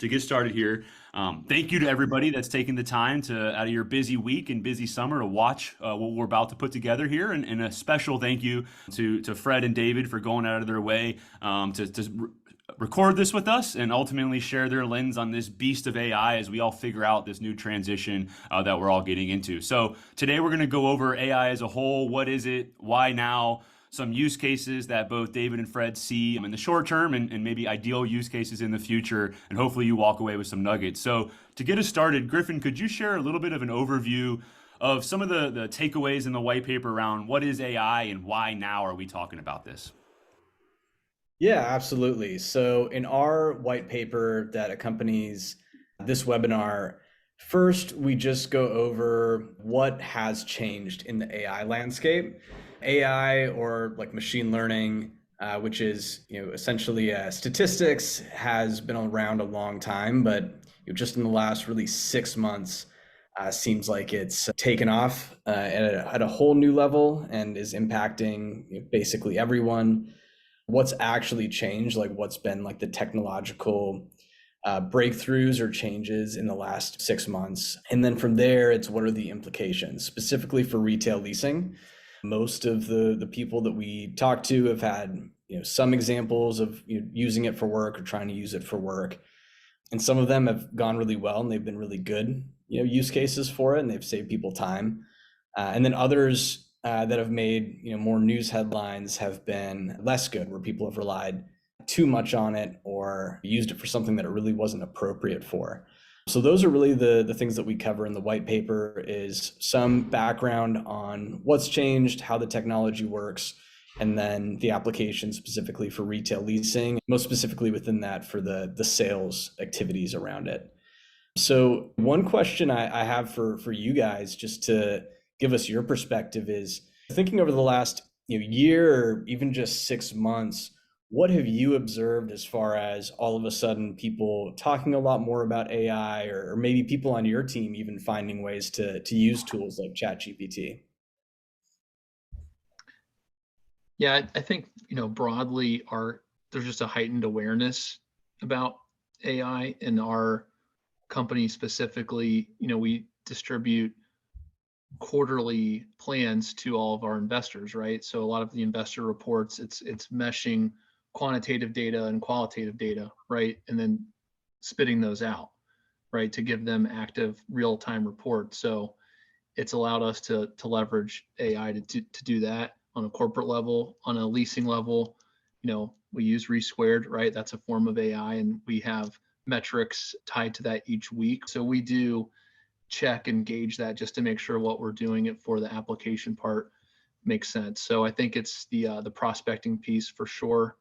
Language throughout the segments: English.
to get started here, thank you to everybody that's taking the time to out of your busy week and busy summer to watch what we're about to put together here, and a special thank you to Fred and David for going out of their way to record this with us and ultimately share their lens on this beast of AI as we all figure out this new transition that we're all getting into. So today we're going to go over AI as a whole. What is it? Why now? Some use cases that both David and Fred see in the short term and maybe ideal use cases in the future. And hopefully you walk away with some nuggets. So to get us started, Griffin, could you share a little bit of an overview of some of the takeaways in the white paper around what is AI and why now are we talking about this? Yeah, absolutely. So in our white paper that accompanies this webinar, first we just go over what has changed in the AI landscape. AI, or like machine learning, which is essentially statistics, has been around a long time, but just in the last really 6 months, seems like it's taken off at a whole new level and is impacting basically everyone. What's actually changed, like what's been like the technological breakthroughs or changes in the last 6 months. And then from there, it's what are the implications specifically for retail leasing. Most of the people that we talk to have had some examples of using it for work or trying to use it for work. And some of them have gone really well and they've been really good use cases for it, and they've saved people time. And then others that have made more news headlines have been less good, where people have relied too much on it or used it for something that it really wasn't appropriate for. So those are really the things that we cover in the white paper, is some background on what's changed, how the technology works, and then the application specifically for retail leasing, most specifically within that for the sales activities around it. So one question I have for you guys, just to give us your perspective, is thinking over the last year or even just 6 months, what have you observed as far as all of a sudden people talking a lot more about AI, or maybe people on your team even finding ways to use tools like ChatGPT? Yeah, I think, broadly there's just a heightened awareness about AI in our company specifically. We distribute quarterly plans to all of our investors, right? So a lot of the investor reports, it's meshing quantitative data and qualitative data, right? And then spitting those out, right, to give them active real-time reports. So it's allowed us to leverage AI to do that on a corporate level. On a leasing level, we use Resquared, right? That's a form of AI, and we have metrics tied to that each week. So we do check and gauge that just to make sure what we're doing it for the application part makes sense. So I think it's the prospecting piece for sure.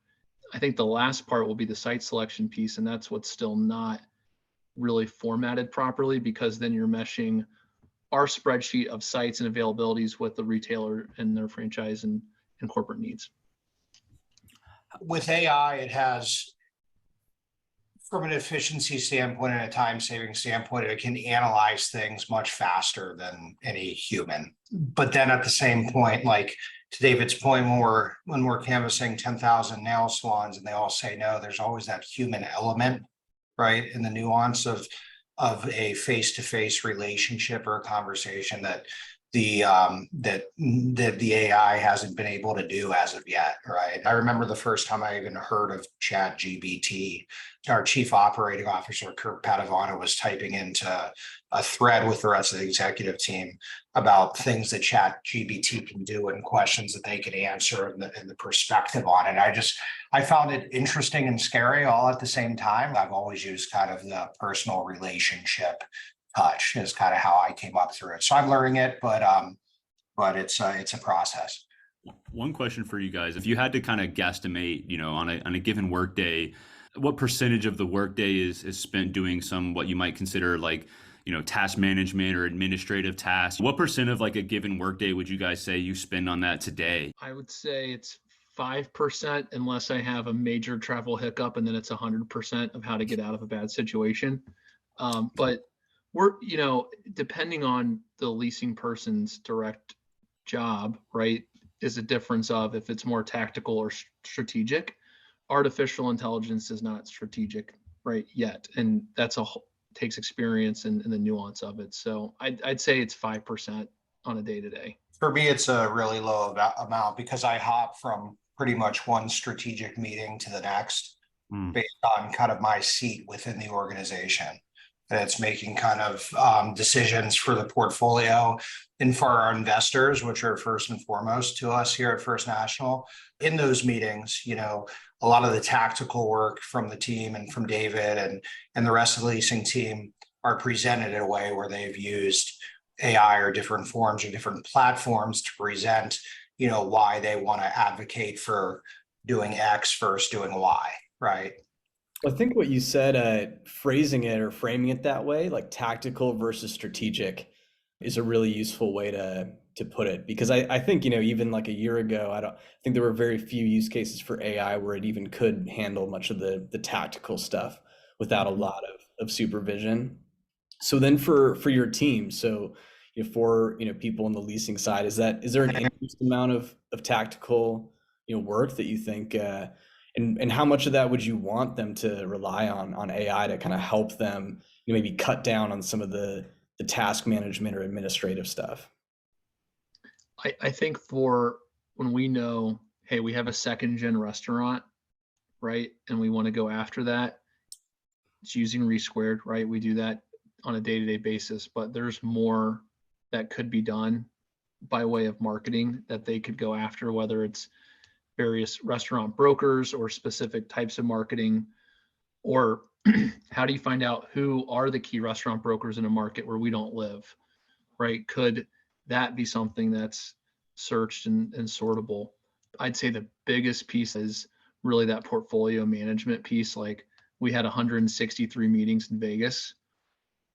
I think the last part will be the site selection piece, and that's what's still not really formatted properly, because then you're meshing our spreadsheet of sites and availabilities with the retailer and their franchise and corporate needs. With AI, it has, from an efficiency standpoint and a time-saving standpoint, it can analyze things much faster than any human. But then at the same point, like to David's point, when we're canvassing 10,000 nail salons and they all say no, there's always that human element, right? And the nuance of a face-to-face relationship or a conversation that the AI hasn't been able to do as of yet, right? I remember the first time I even heard of ChatGPT. Our chief operating officer, Kirk Padavano, was typing into a thread with the rest of the executive team about things that ChatGPT can do and questions that they could answer, and the perspective on it. I found it interesting and scary all at the same time. I've always used kind of the personal relationship touch is kind of how I came up through it. So I'm learning it, but it's a process. One question for you guys: if you had to kind of guesstimate, on a given workday, what percentage of the workday is spent doing some what you might consider like task management or administrative tasks? What percent of like a given workday would you guys say you spend on that today? I would say it's 5%, unless I have a major travel hiccup, and then it's 100% of how to get out of a bad situation. But we're, depending on the leasing person's direct job, right, is a difference of if it's more tactical or strategic. Artificial intelligence is not strategic right, yet. And that's takes experience and the nuance of it. So I'd say it's 5% on a day-to-day. For me, it's a really low amount because I hop from pretty much one strategic meeting to the next based on kind of my seat within the organization. And it's making kind of decisions for the portfolio and for our investors, which are first and foremost to us here at First National. In those meetings, a lot of the tactical work from the team and from David and the rest of the leasing team are presented in a way where they've used AI or different forms or different platforms to present, why they want to advocate for doing X versus doing Y, right? I think what you said, phrasing it or framing it that way, like tactical versus strategic, is a really useful way to put it. Because I think, even like a year ago, I think there were very few use cases for AI where it even could handle much of the tactical stuff without a lot of supervision. So then for your team, so for people on the leasing side, is there an increased amount of tactical work that you think? And how much of that would you want them to rely on AI to kind of help them maybe cut down on some of the task management or administrative stuff? I think for when we know, hey, we have a second gen restaurant, right? And we want to go after that, it's using Resquared, right? We do that on a day-to-day basis, but there's more that could be done by way of marketing that they could go after, whether it's various restaurant brokers or specific types of marketing, or how do you find out who are the key restaurant brokers in a market where we don't live, right? Could that be something that's searched and sortable? I'd say the biggest piece is really that portfolio management piece. Like we had 163 meetings in Vegas,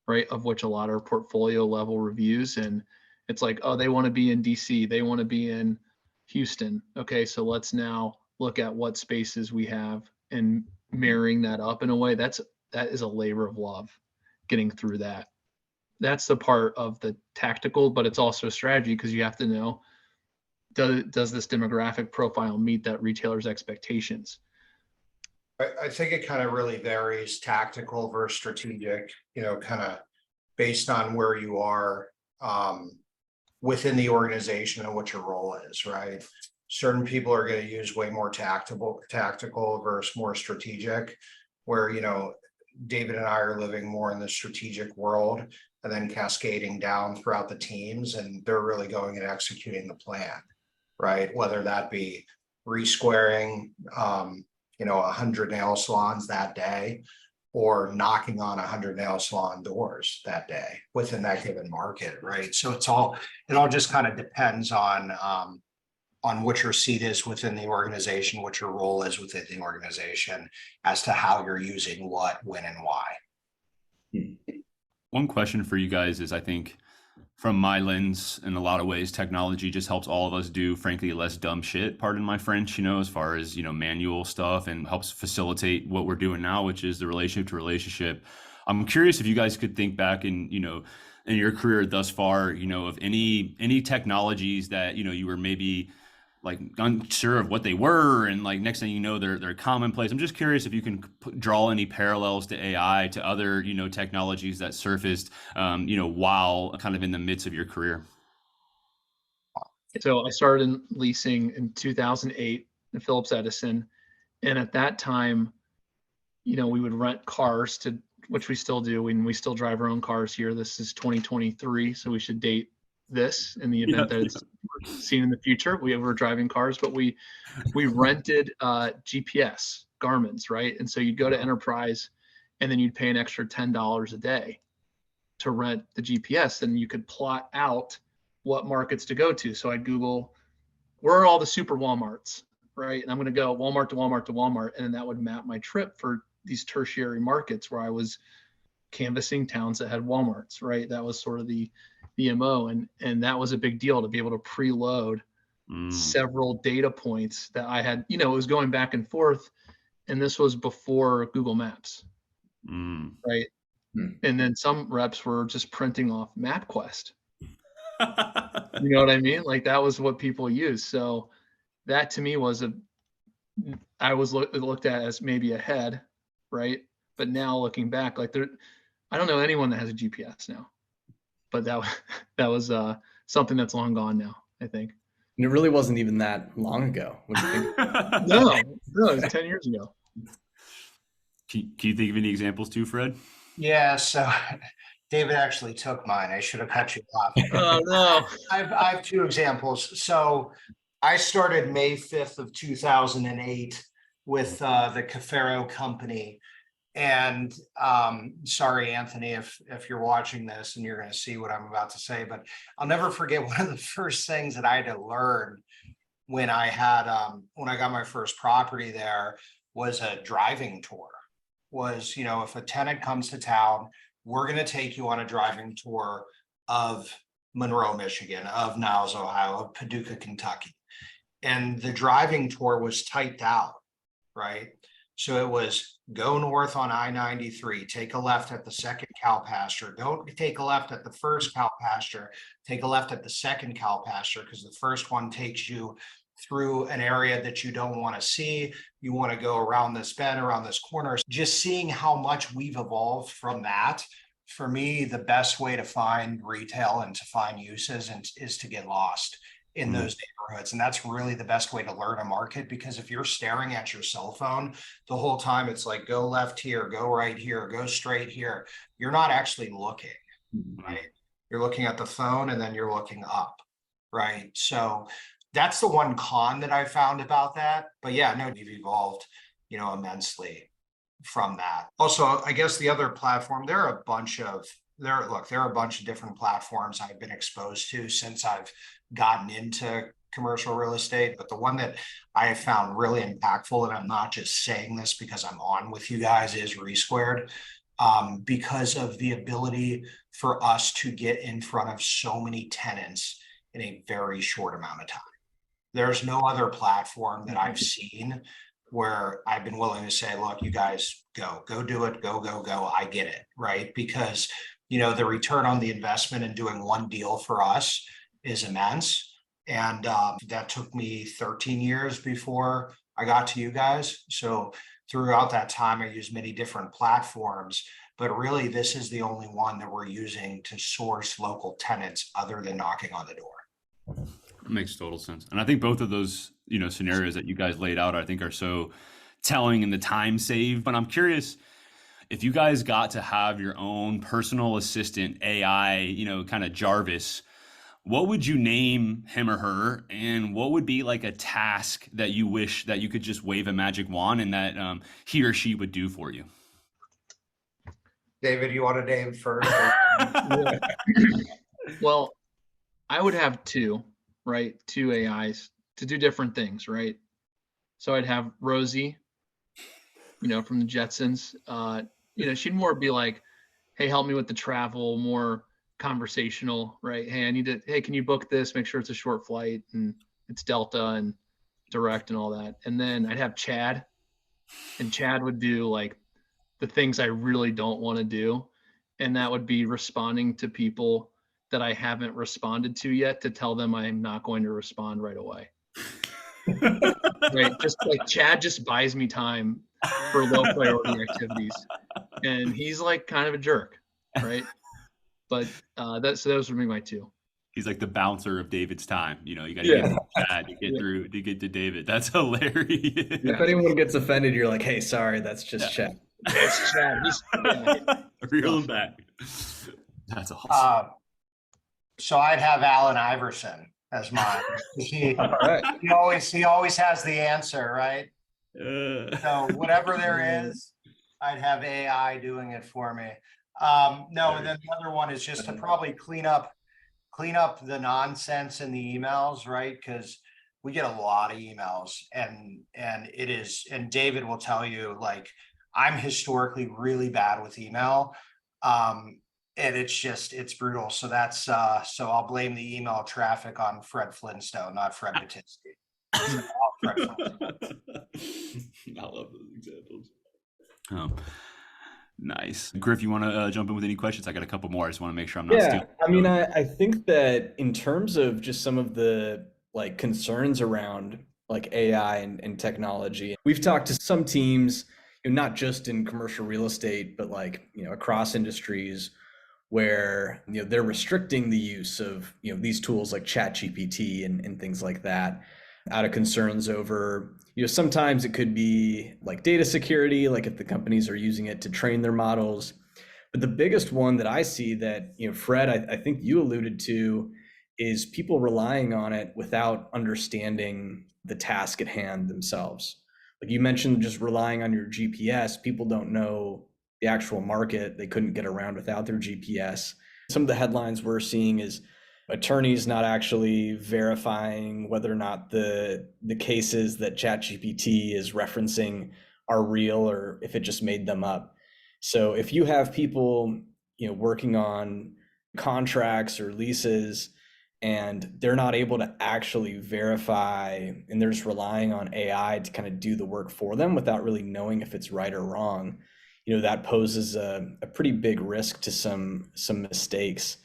right? Of which a lot are portfolio level reviews. And it's like, oh, they want to be in DC. They want to be in Houston. Okay, so let's now look at what spaces we have and marrying that up in a way that is a labor of love, getting through that. That's the part of the tactical, but it's also a strategy because you have to know, does this demographic profile meet that retailer's expectations? I think it kind of really varies tactical versus strategic, kind of based on where you are within the organization and what your role is, right? Certain people are going to use way more tactical versus more strategic, where, David and I are living more in the strategic world and then cascading down throughout the teams, and they're really going and executing the plan, right? Whether that be resquaring, 100 nail salons that day, or knocking on 100 nail salon doors that day within that given market, right? So it all just kind of depends on what your seat is within the organization, what your role is within the organization, as to how you're using what, when, and why. One question for you guys is, I think, from my lens, in a lot of ways, technology just helps all of us do, frankly, less dumb shit, pardon my French, as far as, manual stuff, and helps facilitate what we're doing now, which is the relationship to relationship. I'm curious if you guys could think back in your career thus far, of any technologies that, you were maybe like unsure of what they were, and like next thing you know, they're commonplace. I'm just curious if you can draw any parallels to AI, to other technologies that surfaced while kind of in the midst of your career. So I started in leasing in 2008 at Phillips Edison, and at that time, we would rent cars, to which we still do, and we still drive our own cars here. This is 2023, so we should date this in the event that it's seen in the future. We were driving cars, but we rented GPS Garmin's, right? And so you'd go to Enterprise, and then you'd pay an extra $10 a day to rent the GPS, and you could plot out what markets to go to. So I'd Google, where are all the super Walmarts, right? And I'm going to go Walmart to Walmart to Walmart, and then that would map my trip for these tertiary markets where I was canvassing towns that had Walmarts, right? That was sort of the MO, and that was a big deal to be able to preload several data points that I had. It was going back and forth, and this was before Google Maps, right? And then some reps were just printing off MapQuest. You know what I mean? Like that was what people used. So that to me was I was looked at as maybe ahead, right? But now looking back, like I don't know anyone that has a GPS now, but that was something that's long gone now, I think. And it really wasn't even that long ago. What do you think? No, it was 10 years ago. Can you think of any examples too, Fred? Yeah, so David actually took mine. I should have cut you off. Oh no. I have two examples. So I started May 5th of 2008 with the Cafaro company. And sorry, Anthony, if you're watching this and you're going to see what I'm about to say, but I'll never forget one of the first things that I had to learn when I got my first property there was a driving tour. Was, if a tenant comes to town, we're going to take you on a driving tour of Monroe, Michigan, of Niles, Ohio, of Paducah, Kentucky. And the driving tour was typed out, right? So it was go north on I-93, take a left at the second cow pasture. Don't take a left at the first cow pasture, take a left at the second cow pasture, because the first one takes you through an area that you don't want to see. You want to go around this bend, around this corner. Just seeing how much we've evolved from that. For me, the best way to find retail and to find uses is to get lost in those neighborhoods. And that's really the best way to learn a market, because if you're staring at your cell phone the whole time, it's like, go left here, go right here, go straight here. You're not actually looking, right? You're looking at the phone and then you're looking up, right? So that's the one con that I found about that. But yeah, no, you've evolved, immensely from that. Also, I guess the other platform, there are a bunch of different platforms I've been exposed to since I've gotten into commercial real estate. But the one that I have found really impactful, and I'm not just saying this because I'm on with you guys, is Resquared, because of the ability for us to get in front of so many tenants in a very short amount of time. There's no other platform that I've seen where I've been willing to say, look, you guys go do it, go, I get it, right? Because, the return on the investment in doing one deal for us is immense. And that took me 13 years before I got to you guys. So throughout that time, I used many different platforms, but really this is the only one that we're using to source local tenants other than knocking on the door. Makes total sense. And I think both of those, scenarios that you guys laid out, I think are so telling in the time saved. But I'm curious, if you guys got to have your own personal assistant, AI, kind of Jarvis, what would you name him or her? And what would be like a task that you wish that you could just wave a magic wand and that he or she would do for you? David, you want to name first? Well, I would have two AIs to do different things, right? So I'd have Rosie, from the Jetsons. She'd more be like, hey, help me with the travel, more conversational, right? Hey, can you book this? Make sure it's a short flight and it's Delta and direct and all that. And then I'd have Chad, and Chad would do like the things I really don't want to do. And that would be responding to people that I haven't responded to yet to tell them I'm not going to respond right away. Right? Just like Chad just buys me time for low priority activities. And he's like kind of a jerk, right? But those would be my two. He's like the bouncer of David's time. You got to get through Chad to get through to get to David. That's hilarious. If anyone gets offended, you're like, hey, sorry, that's just Chad. It's Chad. Reel him back. That's awesome. So I'd have Allen Iverson as mine. He always has the answer, right? So whatever there is, I'd have AI doing it for me. And then the other one is just to probably clean up the nonsense in the emails, right? Because we get a lot of emails, and David will tell you, like, I'm historically really bad with email. And it's brutal. So so I'll blame the email traffic on Fred Flintstone, not Fred Battisti. I love those examples. Nice. Griff, you want to jump in with any questions? I got a couple more. I just want to make sure I'm not stealing. I mean, I think that in terms of just some of the like concerns around like AI and technology, we've talked to some teams, not just in commercial real estate, but like, across industries where, they're restricting the use of, these tools like ChatGPT and things like that out of concerns over, sometimes it could be like data security, like if the companies are using it to train their models. But the biggest one that I see that, Fred, I think you alluded to, is people relying on it without understanding the task at hand themselves. Like you mentioned, just relying on your GPS, people don't know the actual market. They couldn't get around without their GPS. Some of the headlines we're seeing is attorneys not actually verifying whether or not the cases that ChatGPT is referencing are real or if it just made them up. So if you have people, working on contracts or leases and they're not able to actually verify and they're just relying on AI to kind of do the work for them without really knowing if it's right or wrong, that poses a pretty big risk to some mistakes.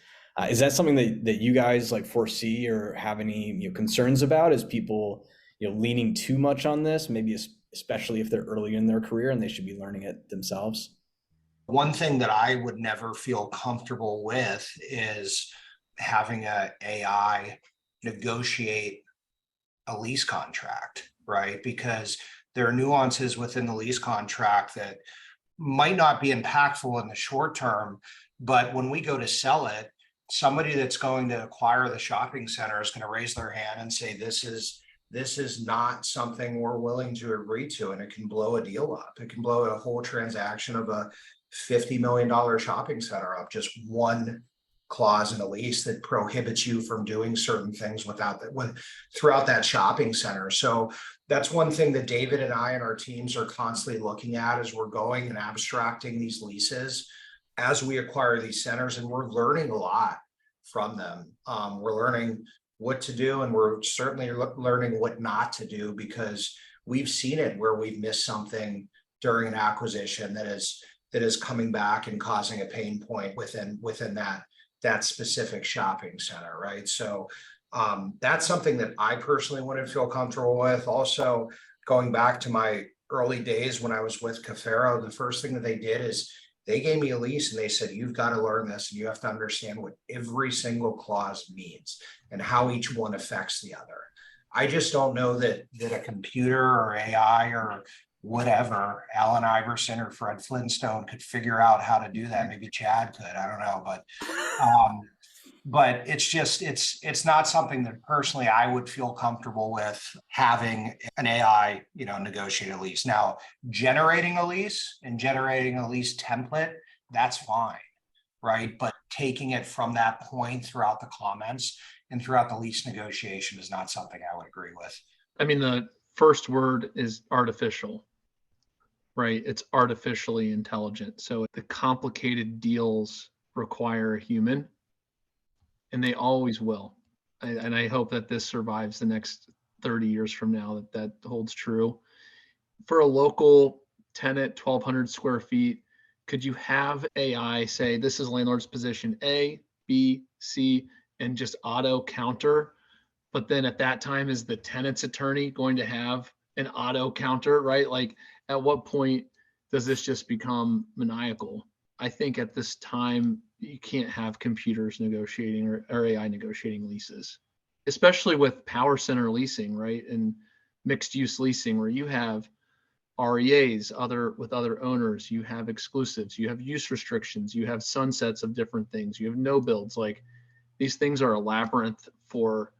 Is that something that you guys like foresee or have any concerns about? Is people leaning too much on this, maybe especially if they're early in their career and they should be learning it themselves? One thing that I would never feel comfortable with is having a AI negotiate a lease contract, right? Because there are nuances within the lease contract that might not be impactful in the short term, but when we go to sell it, somebody that's going to acquire the shopping center is going to raise their hand and say, this is not something we're willing to agree to, and it can blow a deal up. It can blow a whole transaction of a $50 million shopping center up, just one clause in a lease that prohibits you from doing certain things throughout that shopping center. So that's one thing that David and I and our teams are constantly looking at as we're going and abstracting these leases as we acquire these centers, and we're learning a lot from them. We're learning what to do, and we're certainly learning what not to do, because we've seen it where we've missed something during an acquisition that is coming back and causing a pain point within that specific shopping center, right? So that's something that I personally wouldn't feel comfortable with. Also, going back to my early days when I was with Cafero, the first thing that they did is they gave me a lease and they said, you've got to learn this and you have to understand what every single clause means and how each one affects the other. I just don't know that a computer or AI or whatever, Allen Iverson or Fred Flintstone could figure out how to do that. Maybe Chad could, I don't know, but it's not something that personally I would feel comfortable with having an AI, negotiate a lease. Now, generating a lease and generating a lease template, that's fine, right? But taking it from that point throughout the comments and throughout the lease negotiation is not something I would agree with. I mean, the first word is artificial, right? It's artificially intelligent. So the complicated deals require a human, and they always will. And I hope that this survives the next 30 years from now, that holds true. For a local tenant, 1,200 square feet, could you have AI say, this is landlord's position A, B, C, and just auto counter? But then at that time, is the tenant's attorney going to have an auto counter, right? Like, at what point does this just become maniacal? I think at this time, you can't have computers negotiating or AI negotiating leases, especially with power center leasing, right? And mixed use leasing, where you have REAs with other owners, you have exclusives, you have use restrictions, you have sunsets of different things, you have no builds. Like, these things are a labyrinth for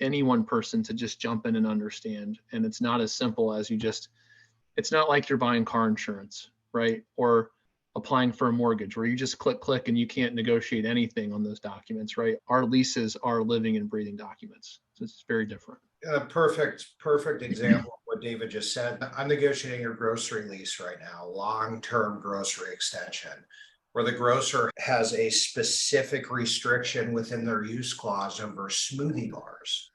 any one person to just jump in and understand. And it's not as simple as it's not like you're buying car insurance, right? Or applying for a mortgage where you just click and you can't negotiate anything on those documents, right? Our leases are living and breathing documents. So it's very different. A perfect example of what David just said. I'm negotiating a grocery lease right now, long-term grocery extension, where the grocer has a specific restriction within their use clause over smoothie bars.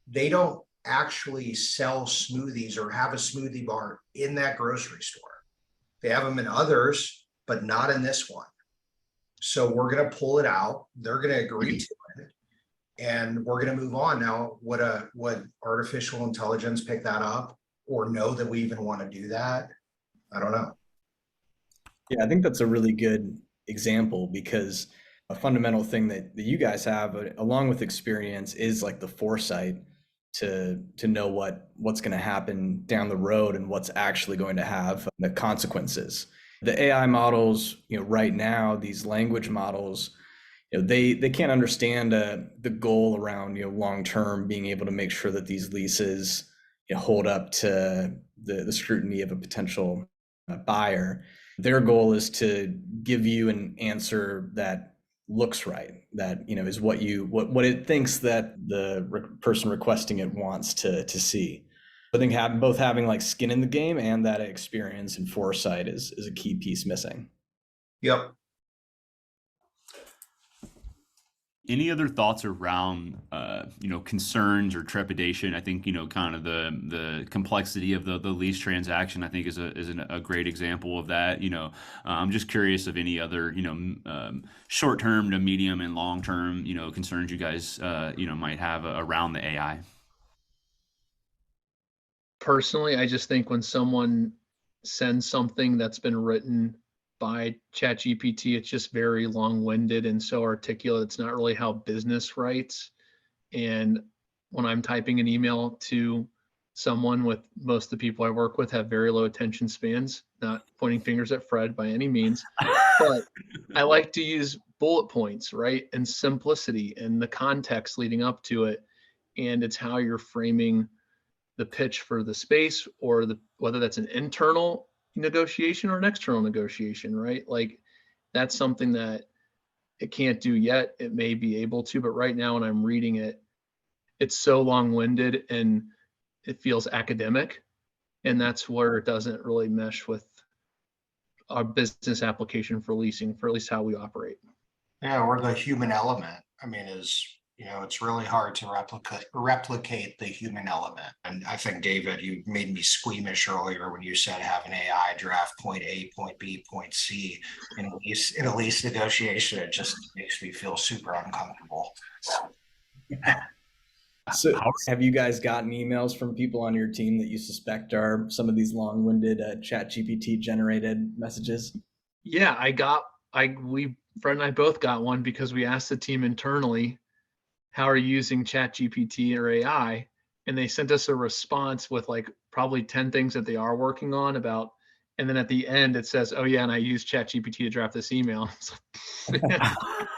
They don't actually sell smoothies or have a smoothie bar in that grocery store. They have them in others, but not in this one. So we're going to pull it out. They're going to agree to it, and we're going to move on. Now, would artificial intelligence pick that up or know that we even want to do that? I don't know. Yeah, I think that's a really good example because a fundamental thing that you guys have, along with experience, is like the foresight to know what's going to happen down the road and what's actually going to have the consequences. The AI models, right now, these language models, they can't understand the goal around long term being able to make sure that these leases hold up to the scrutiny of a potential buyer. Their goal is to give you an answer that looks right, that is what it thinks that the person requesting it wants to see. I think both having like skin in the game and that experience and foresight is a key piece missing. Yep. Any other thoughts around, concerns or trepidation? I think, kind of the complexity of the lease transaction, I think is a great example of that. I'm just curious of any other, short term to medium and long term, concerns you guys, might have around the AI. Personally, I just think when someone sends something that's been written by ChatGPT, it's just very long-winded and so articulate. It's not really how business writes. And when I'm typing an email to someone, with most of the people I work with have very low attention spans, not pointing fingers at Fred by any means, but I like to use bullet points, right? And simplicity and the context leading up to it. And it's how you're framing the pitch for the space, or whether that's an internal negotiation or an external negotiation, right? Like that's something that it can't do yet. It may be able to, but right now when I'm reading it, it's so long-winded and it feels academic. And that's where it doesn't really mesh with our business application for leasing, for at least how we operate. Yeah, or the human element. I mean, it's really hard to replicate the human element. And I think, David, you made me squeamish earlier when you said have an AI draft point A, point B, point C in a lease negotiation. It just makes me feel super uncomfortable. So have you guys gotten emails from people on your team that you suspect are some of these long-winded ChatGPT generated messages? Yeah, Fred and I both got one because we asked the team internally, how are you using ChatGPT or AI? And they sent us a response with like probably 10 things that they are working on about. And then at the end it says, oh yeah, and I used ChatGPT to draft this email.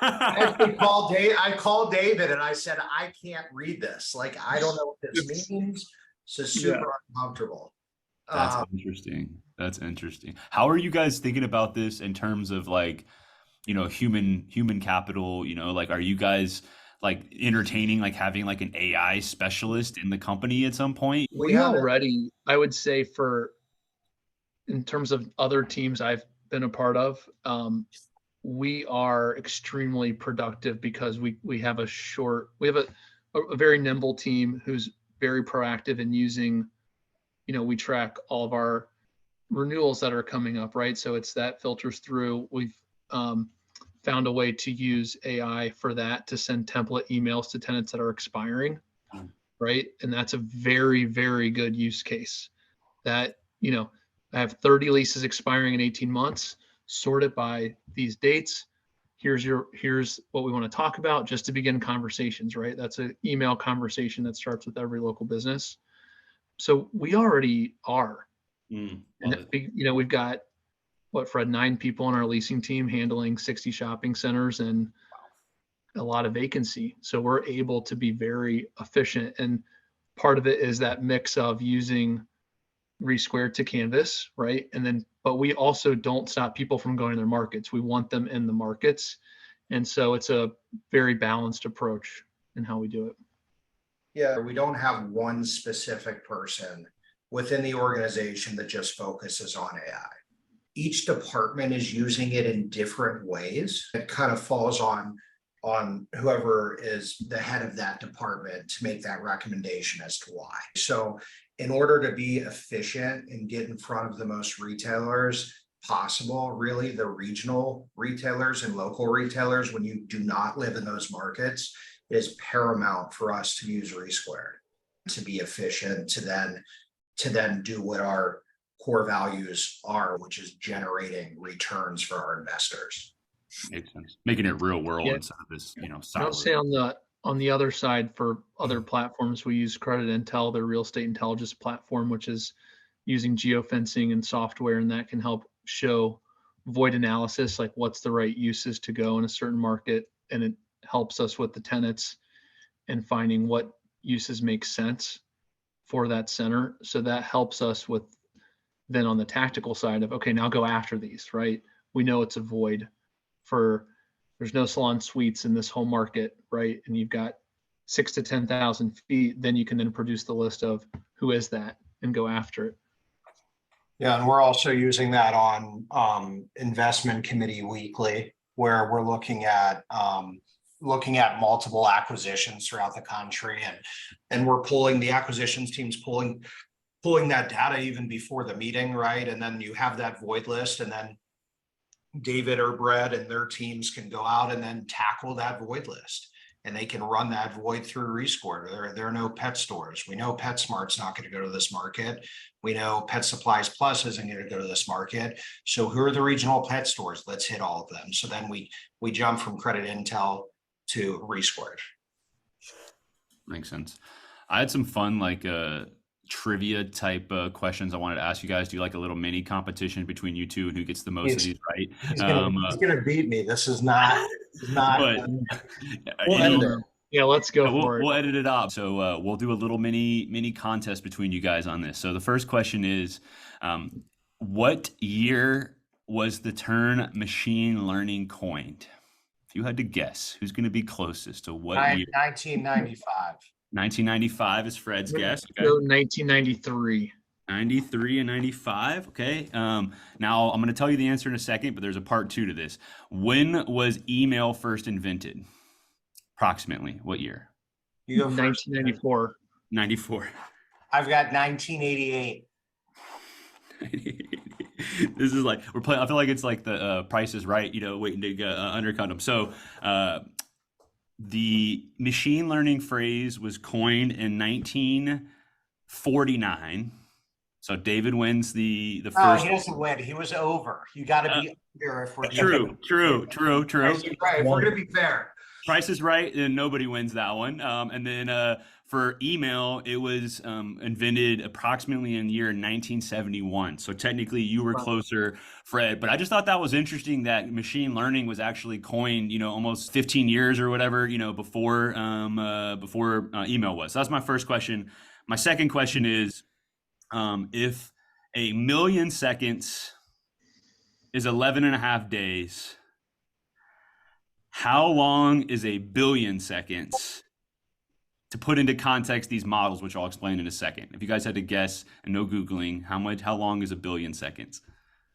I called David and I said, I can't read this. Like, I don't know what this means. So super uncomfortable. That's interesting. That's interesting. How are you guys thinking about this in terms of like, human capital? Like, are you guys like entertaining like having like an AI specialist in the company at some point? We already, I would say, in terms of other teams I've been a part of, we are extremely productive because we have a very nimble team who's very proactive in using, we track all of our renewals that are coming up, right? So it's that filters through. We've found a way to use AI for that, to send template emails to tenants that are expiring, right? And that's a very, very good use case. That, I have 30 leases expiring in 18 months, sort it by these dates. Here's what we want to talk about, just to begin conversations, right? That's an email conversation that starts with every local business. So we already are. And we've got, Fred, 9 people on our leasing team handling 60 shopping centers and a lot of vacancy. So we're able to be very efficient. And part of it is that mix of using Resquared to canvas, right? But we also don't stop people from going to their markets. We want them in the markets. And so it's a very balanced approach in how we do it. Yeah, we don't have one specific person within the organization that just focuses on AI. Each department is using it in different ways. It kind of falls on whoever is the head of that department to make that recommendation as to why. So in order to be efficient and get in front of the most retailers possible, really the regional retailers and local retailers, when you do not live in those markets, it is paramount for us to use Resquared to be efficient, to then do what our core values are, which is generating returns for our investors. Makes sense. Making it real world Yeah. instead of this, I would siloed. say on the other side, for other platforms, we use Credit Intel, their real estate intelligence platform, which is using geofencing and software, and that can help show void analysis, like what's the right uses to go in a certain market, and it helps us with the tenants and finding what uses make sense for that center. So that helps us with then on the tactical side of, okay, now go after these, right? We know it's a void for, there's no salon suites in this whole market, right? And you've got 6,000 to 10,000 feet, then you can then produce the list of who is that and go after it. Yeah, and we're also using that on investment committee weekly, where we're looking at multiple acquisitions throughout the country, and we're pulling the acquisitions teams pulling that data even before the meeting, right? And then you have that void list, and then David or Brett and their teams can go out and then tackle that void list. And they can run that void through Resquared. There are no pet stores. We know PetSmart's not going to go to this market. We know Pet Supplies Plus isn't going to go to this market. So who are the regional pet stores? Let's hit all of them. So then we jump from Credit Intel to Resquared. Makes sense. I had some fun trivia type questions I wanted to ask you guys. Do you like a little mini competition between you two and who gets the most of these right? He's gonna beat me. This is not. But, We'll end it. Yeah, let's go for it. We'll edit it up. So we'll do a little mini contest between you guys on this. So the first question is, what year was the term machine learning coined? If you had to guess, who's going to be closest to what year? 1995. 1995 is Fred's guess. Okay. 1993. 93 and 95. Okay. Now I'm going to tell you the answer in a second, but there's a part 2 to this. When was email first invented? Approximately what year? You go first. 1994. 94. I've got 1988. This is like we're playing. I feel like it's like the Price is Right, waiting to undercut them. So the machine learning phrase was coined in 1949. So David wins the first. Oh, he doesn't win. He was over. You got to be under if we're true. Price is Right. If we're gonna be fair. Price is Right, and nobody wins that one. And then for email, it was invented approximately in the year 1971. So technically, you were closer, Fred. But I just thought that was interesting that machine learning was actually coined, almost 15 years or whatever, before email was. So that's my first question. My second question is, if a million seconds is 11 and a half days, how long is a billion seconds? To put into context these models, which I'll explain in a second. If you guys had to guess and no Googling, how long is a billion seconds?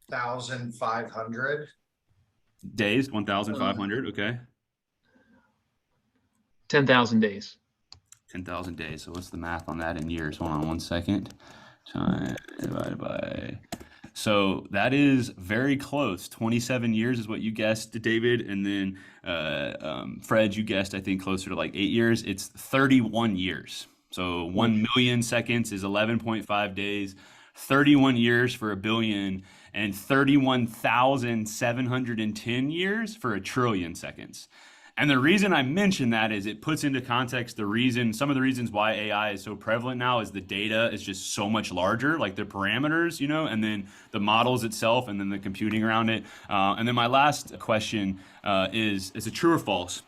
1,500 days, 1,500. Okay. 10,000 days. 10,000 days. So what's the math on that in years? Hold on one second. Time divided by. So that is very close. 27 years is what you guessed, David. And then Fred, you guessed, I think, closer to like 8 years. It's 31 years. So 1 million seconds is 11.5 days, 31 years for a billion, and 31,710 years for a trillion seconds. And the reason I mention that is it puts into context some of the reasons why AI is so prevalent now is the data is just so much larger, like the parameters, and then the models itself, and then the computing around it. And then my last question is it true or false?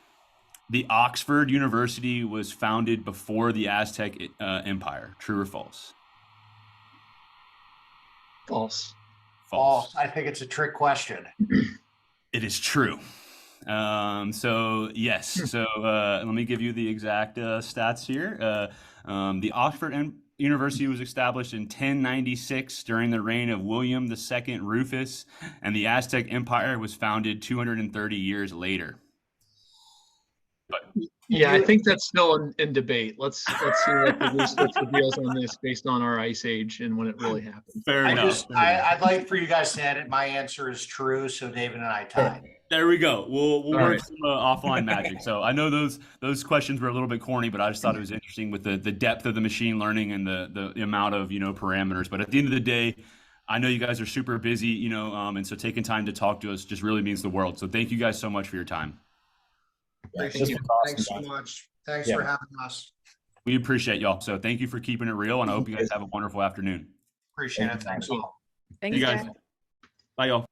The Oxford University was founded before the Aztec Empire. True or false? False. False. I think it's a trick question. It is true. So yes. So let me give you the exact stats here. The Oxford University was established in 1096 during the reign of William II Rufus, and the Aztec Empire was founded 230 years later. Yeah, I think that's still in debate. Let's see what the research reveals on this based on our ice age and when it really happened. Fair enough. I'd like for you guys to edit. My answer is true, so David and I tied. There we go. We'll work right. some offline magic. So I know those questions were a little bit corny, but I just thought it was interesting with the depth of the machine learning and the amount of parameters. But at the end of the day, I know you guys are super busy, and so taking time to talk to us just really means the world. So thank you guys so much for your time. Appreciate This you. was awesome, Thanks so guys. much. Thanks Yeah. for having us. We appreciate y'all. So thank you for keeping it real, and I hope you guys have a wonderful afternoon. Appreciate it. Thank you. Thanks all. See Thanks, you guys. Jack. Bye, y'all.